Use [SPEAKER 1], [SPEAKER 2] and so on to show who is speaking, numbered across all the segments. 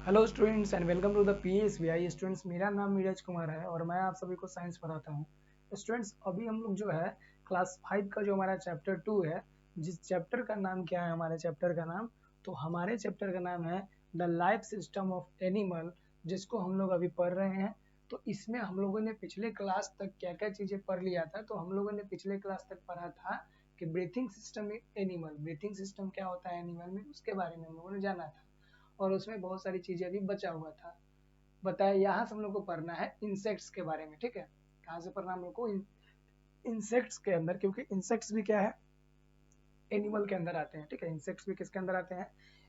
[SPEAKER 1] Hello students and welcome to the PSVI students. मेरा नाम नीरज कुमार है और मैं आप सभी को साइंस पढ़ाता हूँ। स्टूडेंट्स, अभी हम लोग जो है क्लास 5 का जो हमारा चैप्टर 2 है, जिस चैप्टर का नाम क्या है, हमारे चैप्टर का नाम, तो हमारे चैप्टर का नाम है the life system of animal, जिसको हम लोग अभी पढ़ रहे हैं। तो इसमें हम लोगों ने पिछले क्लास तक क्या क्या चीज़ें पढ़ लिया था। तो हम लोगों ने पिछले क्लास तक पढ़ा था कि breathing system animal, breathing system क्या होता है एनिमल में, उसके बारे में हम लोगों ने जाना था। और उसमें बहुत सारी चीजें अभी बचा हुआ था। बताया यहाँ से हम लोग को पढ़ना है इंसेक्ट्स के बारे में। ठीक है, कहाँ से पढ़ना हम लोग को? इंसेक्ट्स के अंदर, क्योंकि इंसेक्ट्स भी क्या है, एनिमल के अंदर आते हैं। ठीक है, इंसेक्ट्स भी किसके अंदर आते हैं?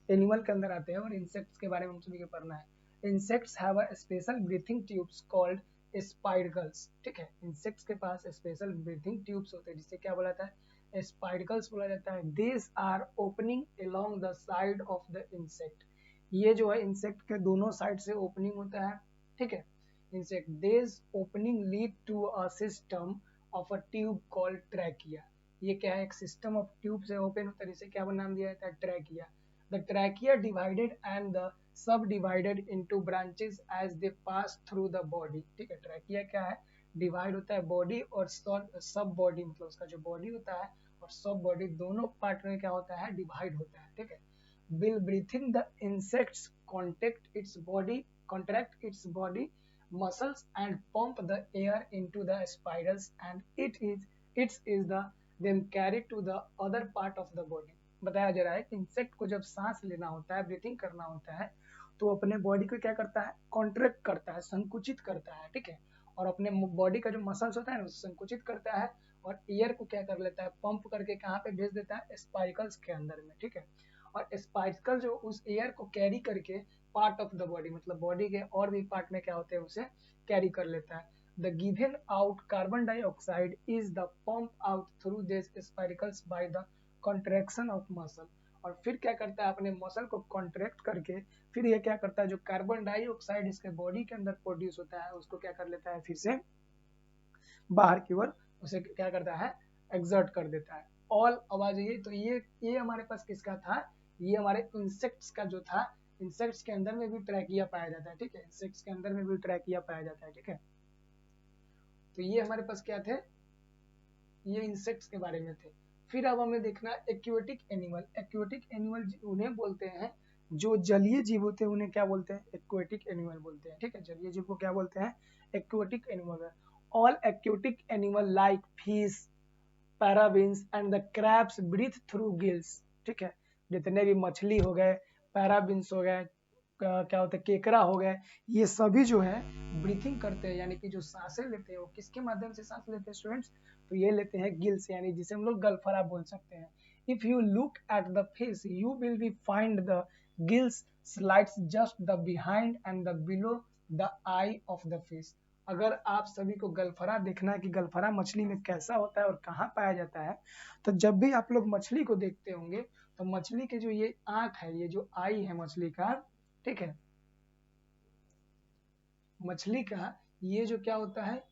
[SPEAKER 1] एनिमल के अंदर आते हैं। और इंसेक्ट्स के बारे में हम सभी को पढ़ना है। Insects have a special breathing tubes called spiracles. ठीक है, इंसेक्ट्स के पास स्पेशल ब्रीथिंग ट्यूब्स होते हैं, जिसे क्या बोला जाता है? स्पाइडकल्स बोला जाता है। This are opening along the side of the insect. ये जो है इंसेक्ट के दोनों साइड से ओपनिंग होता है। ठीक है, insect this opening lead to a system of a tube called trachea. ये क्या है? एक सिस्टम ऑफ ट्यूब से ओपन होता है, जिसे क्या नाम दिया जाता है? Trachea. The trachea divided and the subdivided into branches as they pass through the body. ठीक है, ट्रैकिया क्या है? डिवाइड होता है बॉडी और सब बॉडी, मतलब उसका जो बॉडी होता है और सब बॉडी दोनों पार्ट में क्या होता है? डिवाइड होता है। ठीक है, while breathing the insects contract its body muscles and pump the air into the spirals, and it is the then carried to the other part of the body। बताया जा रहा है कि इंसेक्ट को जब सांस लेना होता है, ब्रीथिंग करना होता है, तो अपने बॉडी को क्या करता है? कॉन्ट्रैक्ट करता है, संकुचित करता है। ठीक है, और अपने बॉडी का जो मसल्स होता है ना, उसे संकुचित करता है और एयर को क्या कर लेता है? पंप करके कहाँ पे भेज देता है? स्पाइकल्स के अंदर में। ठीक है, और स्पाइकल जो उस एयर को कैरी करके पार्ट ऑफ द बॉडी, मतलब बॉडी के और भी पार्ट में क्या होते हैं, उसे कैरी कर लेता है। The given out carbon dioxide is the pump out through this spiracles by the contraction of muscle. और फिर क्या करता है? अपने मसल को कॉन्ट्रैक्ट करके फिर ये क्या करता है? जो कार्बन डाइऑक्साइड इसके बॉडी के अंदर प्रोड्यूस होता है, उसको क्या कर लेता है? फिर से बाहर की ओर उसे क्या करता है? एक्सर्ट कर देता है। ऑल आवाज ये हमारे पास किसका था? ये हमारे इंसेक्ट्स का जो था। इंसेक्ट्स के अंदर में भी ट्रैकिया पाया जाता है। ठीक है, इंसेक्ट्स के अंदर में भी ट्रैकिया पाया जाता है। ठीक है, तो ये हमारे पास क्या थे? ये इंसेक्ट्स के बारे में थे। फिर अब हमें देखना एक्वेटिक एनिमल। एक्वेटिक एनिमल उन्हें बोलते हैं जो जलीय जीव होते हैं, उन्हें क्या बोलते हैं? एक्वेटिक एनिमल बोलते हैं। ठीक है, जलीय जीव को क्या बोलते हैं? Aquatic animal. All aquatic animal like fish, पैराबीन्स and the crabs breathe through gills. ठीक है, जितने भी मछली हो गए, पैराबीन्स हो गए, क्या होता है, केकड़ा हो गए, ये सभी जो है ब्रीथिंग करते हैं, यानी कि जो सांसें लेते हैं वो किसके माध्यम से सांस लेते हैं स्टूडेंट्स? तो ये लेते हैं गिल्स, यानी जिसे हम लोग गलफरा बोल सकते हैं। If you look at the fish you will be find the gills slides just the behind and the below the I of the fish. अगर आप सभी को गलफरा देखना है कि गलफरा मछली में कैसा होता है और कहाँ पाया जाता है, तो जब भी आप लोग मछली को देखते होंगे तो मछली के जो ये आंख है, ये जो आई है मछली का, ठीक है, मछली का ये जो क्या होता है,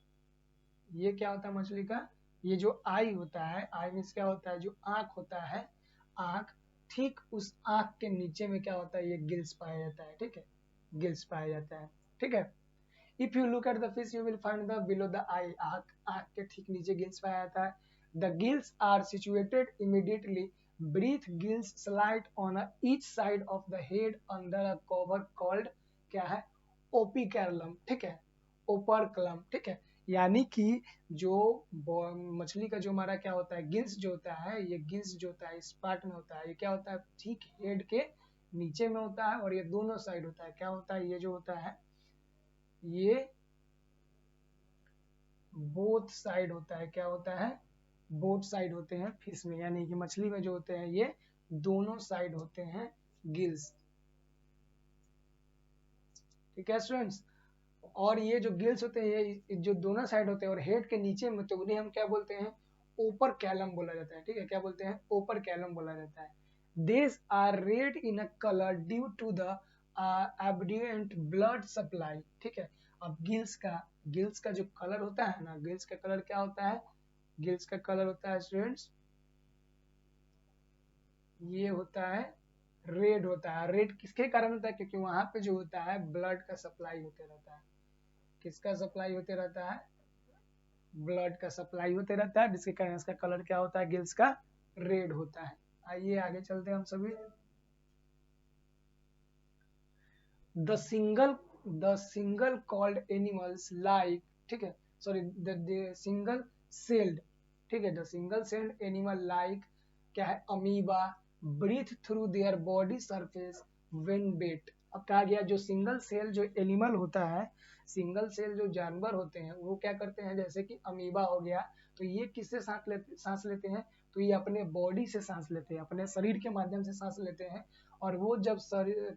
[SPEAKER 1] ये क्या होता है मछली का? ये जो आई होता है, आई मीन्स क्या होता है? जो आंख होता है, आंख, ठीक उस आंख के नीचे में क्या होता है? ये गिल्स पाया जाता है। ठीक है, गिल्स पाया जाता है। ठीक है, if you look at the fish you will find the below the eye, आंख के ठीक नीचे गिल्स पाया जाता है। The gills are situated immediately breathe gills slide on each side of the head under a cover called क्या है? ओपिकैरलम। ठीक है, ओपरक्लम। ठीक है, यानी कि जो मछली का जो हमारा क्या होता है? गिल्स जो होता है, ये गिल्स जो होता है इस पार्ट में होता है, ये क्या होता है? ठीक हेड के नीचे में होता है और ये दोनों साइड होता है। क्या होता है? ये जो होता है ये बोथ साइड होता है। क्या होता है? बोथ साइड होते हैं फिश में, यानी कि मछली में जो होते हैं ये दोनों साइड होते हैं गिल्स। ठीक है स्टूडेंट्स, और ये जो गिल्स होते हैं ये जो दोनों साइड होते हैं और हेड के नीचे में, तो उन्हें हम क्या बोलते हैं? ओपर कैलम बोला जाता है। ठीक है, क्या बोलते हैं? ओपर कैलम बोला जाता है। These are red in a color due to the abundant blood supply। ठीक है, अब गिल्स का जो कलर होता है ना, गिल्स का कलर क्या होता है? गिल्स का कलर होता है स्टूडेंट्स, ये होता है रेड होता है। रेड किसके कारण होता है? क्योंकि वहां पे जो होता है ब्लड का सप्लाई होते रहता है। किसका सप्लाई होते रहता है? ब्लड का सप्लाई होते रहता है, जिसके कारण इसका कलर क्या होता है? गिल्स का रेड होता है। आइए आगे चलते हैं हम सभी। The single the single called animals like, ठीक है, सॉरी, द सिंगल सेल्ड, ठीक है, the single celled animal like क्या है? Amoeba breathe through their body surface when bet. अब कहा गया जो सिंगल सेल जो एनिमल होता है, सिंगल सेल जो जानवर होते हैं वो क्या करते हैं? जैसे कि अमीबा हो गया, तो ये किससे सांस लेते हैं? तो ये अपने बॉडी से सांस लेते हैं, अपने शरीर के माध्यम से सांस लेते हैं। और वो जब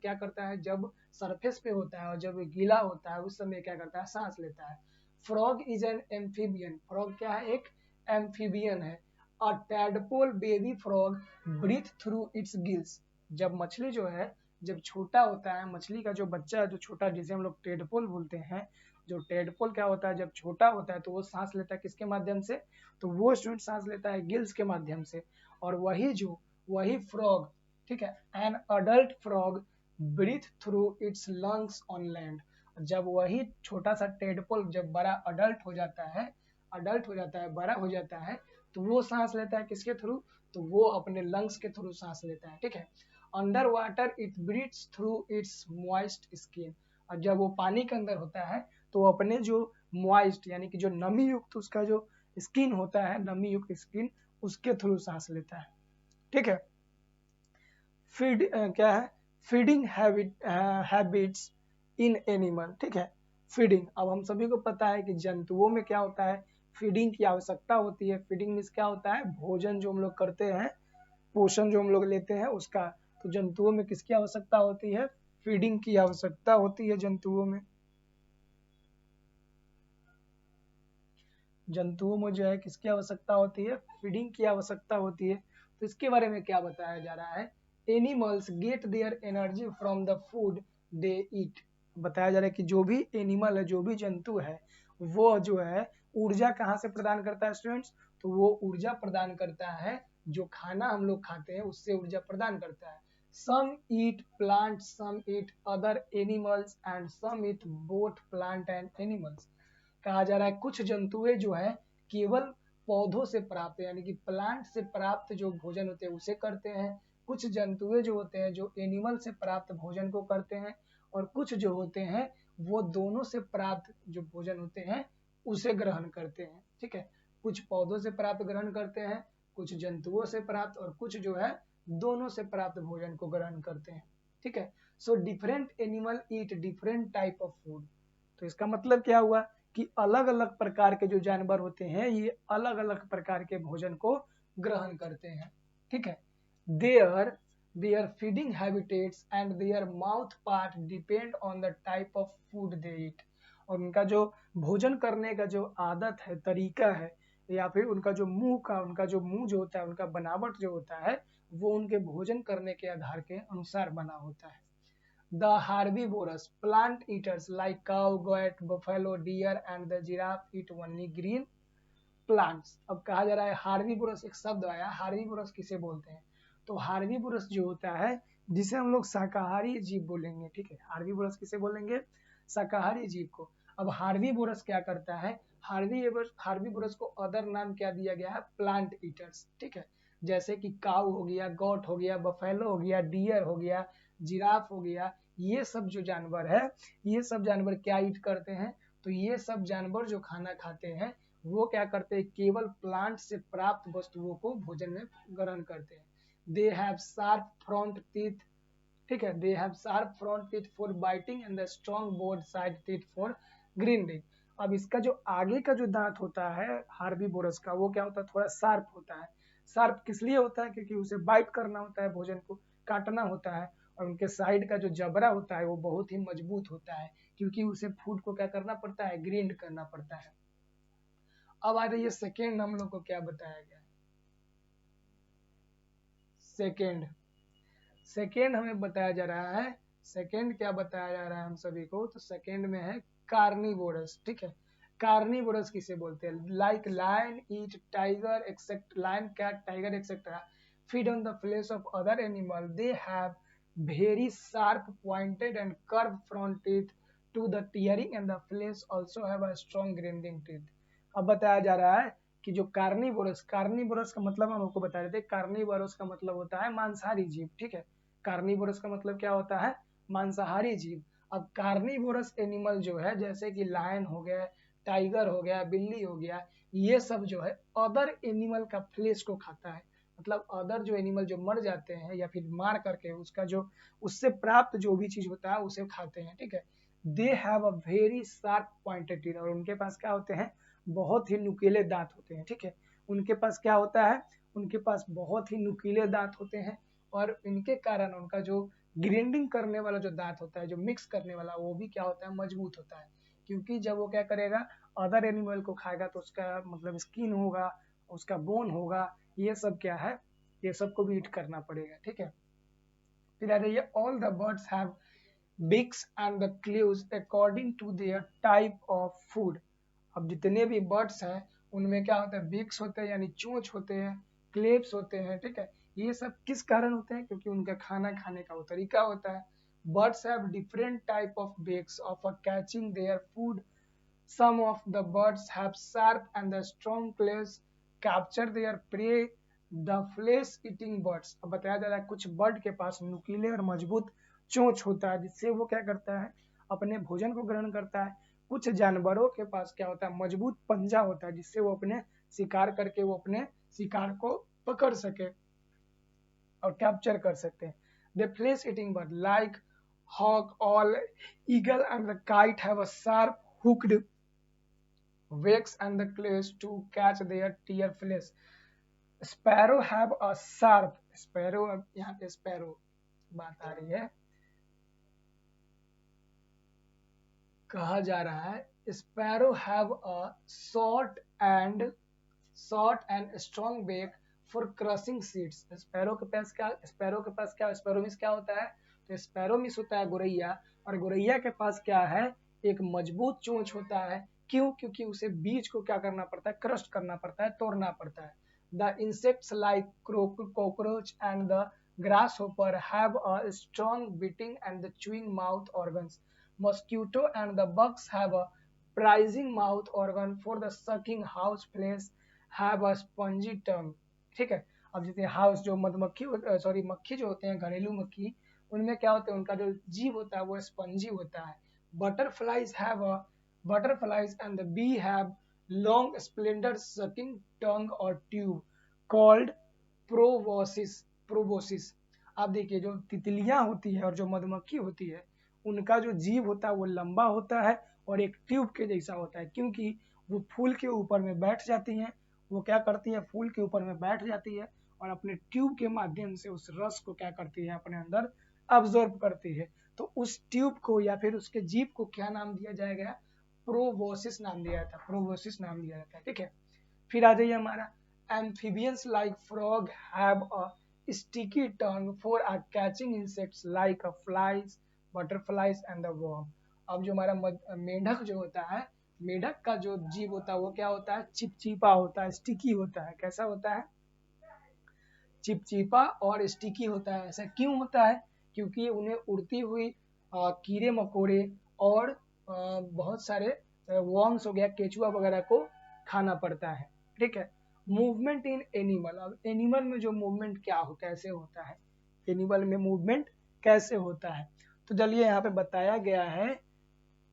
[SPEAKER 1] क्या करता है? जब सरफेस पे होता है और जब गीला होता है उस समय क्या करता है? सांस लेता है। Frog is an amphibian. Frog क्या है? एक एम्फीबियन है। A tadpole baby frog breathe through its gills. जब मछली जो है, जब छोटा होता है, मछली का जो बच्चा जो छोटा, जिसे हम लोग टेडपोल बोलते हैं, जो टेडपोल क्या होता है? जब छोटा होता है तो वो सांस लेता है किसके माध्यम से? तो वो स्टूडेंट सांस लेता है गिल्स के माध्यम से। और वही फ्रॉग, ठीक है, an adult frog breathe through its lungs on land. जब वही छोटा सा टेडपोल जब बड़ा अडल्ट हो जाता है, बड़ा हो जाता है, तो वो सांस लेता है किसके थ्रू? तो वो अपने लंग्स के थ्रू सांस लेता है, ठीक है। Under water it breathes through its moist skin. और जब वो पानी के अंदर होता है तो वो अपने जो मॉइस्ट यानी कि जो नमी युक्त उसका जो स्किन होता है, नमी युक्त स्किन, उसके थ्रू सांस लेता है, ठीक है। क्या है? फीडिंग हैबिट्स इन एनिमल, ठीक है। फीडिंग, अब हम सभी को पता है कि जंतुओं में क्या होता है? फीडिंग की आवश्यकता होती है। फीडिंग मीन्स क्या होता है? भोजन जो हम लोग करते हैं, पोषण जो हम लोग लेते हैं उसका। तो जंतुओं में किसकी आवश्यकता होती है? फीडिंग की आवश्यकता होती है जंतुओं में। जंतुओं में जो है किसकी आवश्यकता होती है? फीडिंग की आवश्यकता होती है। तो इसके बारे में क्या बताया जा रहा है? Animals get their energy from the food they eat. बताया जा रहा है कि जो भी एनिमल है, जो भी जंतु है, वो जो है ऊर्जा कहाँ से प्रदान करता है स्टूडेंट्स? तो वो ऊर्जा प्रदान करता है जो खाना हम लोग खाते हैं उससे ऊर्जा प्रदान करता है। Some eat plant, some eat other animals and some eat both plant and animals. कहा जा रहा है कुछ जंतुएं जो है केवल पौधों से प्राप्त यानी कि प्लांट से प्राप्त जो भोजन होते हैं उसे करते हैं। कुछ जंतुएं जो होते हैं जो एनिमल से प्राप्त भोजन को करते हैं। और कुछ जो होते हैं वो दोनों से प्राप्त जो भोजन होते हैं उसे ग्रहण करते हैं, ठीक है। कुछ पौधों से प्राप्त ग्रहण करते हैं, कुछ जंतुओं से प्राप्त, और कुछ जो है दोनों से प्राप्त भोजन को ग्रहण करते हैं, ठीक है। So different animal eat different type of food. तो इसका मतलब क्या हुआ कि अलग अलग प्रकार के जो जानवर होते हैं ये अलग अलग प्रकार के भोजन को ग्रहण करते हैं, ठीक है। Their their feeding habitats and their mouth part depend on the type of food they eat. और उनका जो भोजन करने का जो आदत है, तरीका है, या फिर उनका जो मुंह जो होता है, उनका बनावट जो होता है, वो उनके भोजन करने के आधार के अनुसार बना होता है। The herbivorous plant eaters like cow, goat, buffalo, deer and the giraffe eat only green plants। अब कहा जा रहा है हार्बीवोरस, एक शब्द आया, हार्बीवोरस किसे बोलते हैं? तो हार्बीवोरस जो होता है जिसे हम लोग शाकाहारी जीव बोलेंगे, ठीक है। हार्बीवोरस किसे बोलेंगे? शाकाहारी जीव को। अब हार्बीवोरस क्या करता है? हार्बीवोरस को अदर नाम क्या दिया गया है? प्लांट ईटर्स, ठीक है। जैसे कि काऊ हो गया, गोट हो गया, बफेलो हो गया, डियर हो गया, जिराफ हो गया, ये सब जो जानवर है, ये सब जानवर क्या ईट करते हैं? तो ये सब जानवर जो खाना खाते हैं वो क्या करते हैं? केवल प्लांट से प्राप्त वस्तुओं को भोजन में ग्रहण करते हैं। They have sharp front teeth, ठीक है, they have sharp front teeth for biting and the strong board side teeth for grinning. अब इसका जो आगे का जो दांत होता है हार्बीवोरस का, वो क्या होता है? थोड़ा शार्प होता है। शार्प किस लिए होता है? क्योंकि उसे बाइट करना होता है, भोजन को काटना होता है। और उनके साइड का जो जबड़ा होता है वो बहुत ही मजबूत होता है, क्योंकि उसे फूड को क्या करना पड़ता है? ग्रींड करना पड़ता है। अब आ रही है सेकेंड, हम लोग को क्या बताया गया? सेकेंड सेकेंड हमें बताया जा रहा है, सेकेंड क्या बताया जा रहा है हम सभी को? तो सेकेंड में है कार्निवोरस, ठीक है। कार्निवोरस किसे बोलते हैं? Like lion eat tiger except lion, cat, tiger etcetera feed on the flesh of other animal. They have very sharp pointed and curved front teeth to the tearing and the flesh also have a strong grinding teeth. अब बताया जा रहा है कि जो carnivorous, carnivorous का मतलब हम आपको बता रहे थे, कार्निवोरस का मतलब होता है मांसाहारी जीव, ठीक है। कार्निवोरस का मतलब क्या होता है, मांसाहारी जीव। अब कार्निवोरस एनिमल जो है, जैसे कि लायन हो गया, टाइगर हो गया, बिल्ली हो गया, ये सब जो है अदर एनिमल का फ्लेश को खाता है। मतलब अदर जो एनिमल जो मर जाते हैं या फिर मार करके उसका जो उससे प्राप्त जो भी चीज होता है उसे खाते हैं, ठीक है। They have a very sharp pointed teeth, और उनके पास क्या होते हैं, बहुत ही नुकीले दांत होते हैं, ठीक है। उनके पास क्या होता है, उनके पास बहुत ही नुकीले दांत होते हैं, और इनके कारण उनका जो ग्राइंडिंग करने वाला जो दांत होता है, जो मिक्स करने वाला, वो भी क्या होता है, मजबूत होता है। क्योंकि जब वो क्या करेगा, अदर एनिमल को खाएगा तो उसका मतलब स्किन होगा, उसका बोन होगा, ये सब क्या है, ये सबको भी ईट करना पड़ेगा, ठीक है। फिर आ जाइए, all the birds have beaks and the claws according to their type of food. अब जितने भी बर्ड्स हैं उनमें क्या होता है, बिग्स होते हैं यानी चोंच होते हैं, क्लेप्स होते हैं, ठीक है। ये सब किस कारण होते हैं, क्योंकि उनका खाना खाने का वो तरीका होता है। Birds have different type of beaks of catching their food. Some of the birds have sharp and the strong claws capture their prey. The flesh-eating birds. अब बताया जा रहा है कुछ बर्ड के पास नुकीले और मजबूत चोंच होता है जिससे वो क्या करता है, अपने भोजन को ग्रहण करता है। कुछ जानवरों के पास क्या होता है, मजबूत पंजा होता है जिससे वो अपने शिकार करके वो अपने शिकार को पकड़ सके और कैप्चर कर सकते हैं। The flesh-eating bird like hawk, owl, eagle and the kite have a sharp hooked wakes and the claws to catch their deer flesh. Sparrow have a sharp, sparrow, अब यहाँ पे sparrow बात आ रही है, कहा जा रहा है sparrow have a short and strong beak for crushing seeds. Sparrow के पास क्या, स्पैरो के पास क्या, स्पैरो मिस क्या होता है, तो स्पैरो मिस होता है गोरैया, और गोरैया के पास क्या है, एक मजबूत चोंच होता है। क्यों, क्योंकि उसे बीज को क्या करना पड़ता है, क्रस्ट करना पड़ता है, तोड़ना पड़ता है। The insects like cockroach and the grasshopper have a strong biting and the chewing mouth organs. Mosquito and the bugs have a prizing mouth organ for the sucking. House flies have a spongy tongue, ठीक है। अब जैसे house जो मधुमक्खी, sorry मक्खी जो होते हैं, घरेलू मक्खी, उनमें क्या होता है, उनका जो जीव होता है वो स्पंजी होता है। Butterflies have a butterflies and the bee have long slender sucking tongue or tube called proboscis, proboscis. आप देखिए जो तितलियां होती है और जो मधुमक्खी होती है, उनका जो जीव होता है वो लंबा होता है और एक ट्यूब के जैसा होता है, क्योंकि वो फूल के ऊपर में बैठ जाती हैं। वो क्या करती है, फूल के ऊपर में बैठ जाती है और अपने ट्यूब के माध्यम से उस रस को क्या करती है, अपने अंदर अब्जॉर्ब करती है। तो उस ट्यूब को या फिर उसके जीव को क्या नाम दिया जाएगा, प्रोबोसिस नाम दिया जाता है, प्रोबोसिस नाम दिया जाता है, ठीक है। फिर आ जाइए हमारा, amphibians like frog have a sticky tongue for catching insects like flies, butterflies and the worm. अब जो हमारा मेढक जो होता है, मेढक का जो जीव होता है वो क्या होता है, चिपचिपा होता है, स्टिकी होता है। कैसा होता है, चिपचिपा और स्टिकी होता है। ऐसा क्यों होता है, क्योंकि उन्हें उड़ती हुई कीड़े मकोड़े और बहुत सारे वर्म्स हो गया, केचुआ वगैरह को खाना पड़ता है, ठीक है। मूवमेंट इन एनिमल, अब एनिमल में जो मूवमेंट क्या हो, कैसे होता है, एनिमल में मूवमेंट कैसे होता है, तो चलिए यहाँ पे बताया गया है।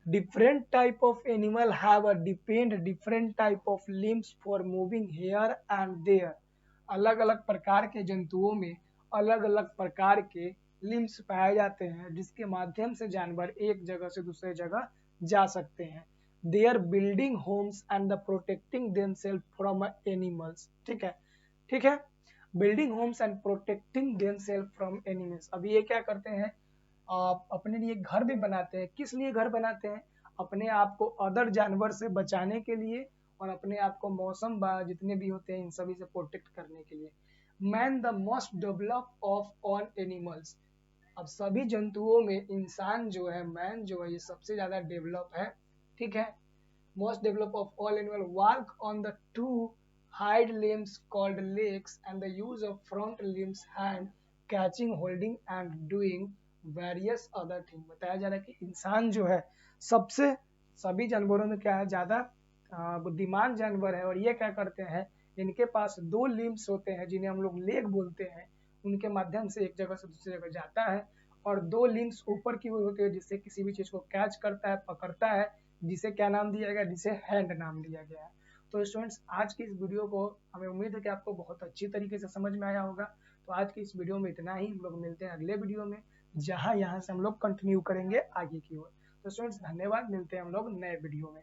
[SPEAKER 1] Different type of animal have a depend different type of limbs for moving here and there. अलग अलग प्रकार के जंतुओं में अलग अलग प्रकार के लिम्स पाए जाते हैं जिसके माध्यम से जानवर एक जगह से दूसरे जगह जा सकते हैं। They are building homes and the protecting themselves from animals, ठीक है, ठीक है। Building homes and protecting themselves from animals, अब ये क्या करते हैं, अपने लिए घर भी बनाते हैं। किस लिए घर बनाते हैं, अपने आप को अदर जानवर से बचाने के लिए और अपने आप को मौसम जितने भी होते हैं इन सभी से प्रोटेक्ट करने के लिए। Man the most develop of all animals, अब सभी जंतुओं में इंसान जो है, मैन जो है, ये सबसे ज्यादा डेवलप है, ठीक है। Most develop of all animal walk on the two hind limbs called legs and the use of front limbs hand catching, holding and doing various other thing. बताया जा रहा है कि इंसान जो है सबसे सभी जानवरों में क्या है, ज्यादा बुद्धिमान जानवर है। और ये क्या करते हैं, इनके पास 2 लिम्स होते हैं जिन्हें हम लोग लेग बोलते हैं, उनके माध्यम से एक जगह से दूसरी जगह जाता है। और 2 लिम्स ऊपर की ओर होते हैं जिससे किसी भी चीज को कैच करता है, पकड़ता है, जिसे क्या नाम दिया गया, जिसे हैंड नाम दिया गया है। तो स्टूडेंट्स, आज की इस वीडियो को हमें उम्मीद है कि आपको बहुत अच्छी तरीके से समझ में आया होगा। तो आज की इस वीडियो में इतना ही। हम लोग मिलते हैं अगले वीडियो में, जहां यहाँ से हम लोग कंटिन्यू करेंगे आगे की ओर। तो स्टूडेंट्स, धन्यवाद, मिलते हैं हम लोग नए वीडियो में।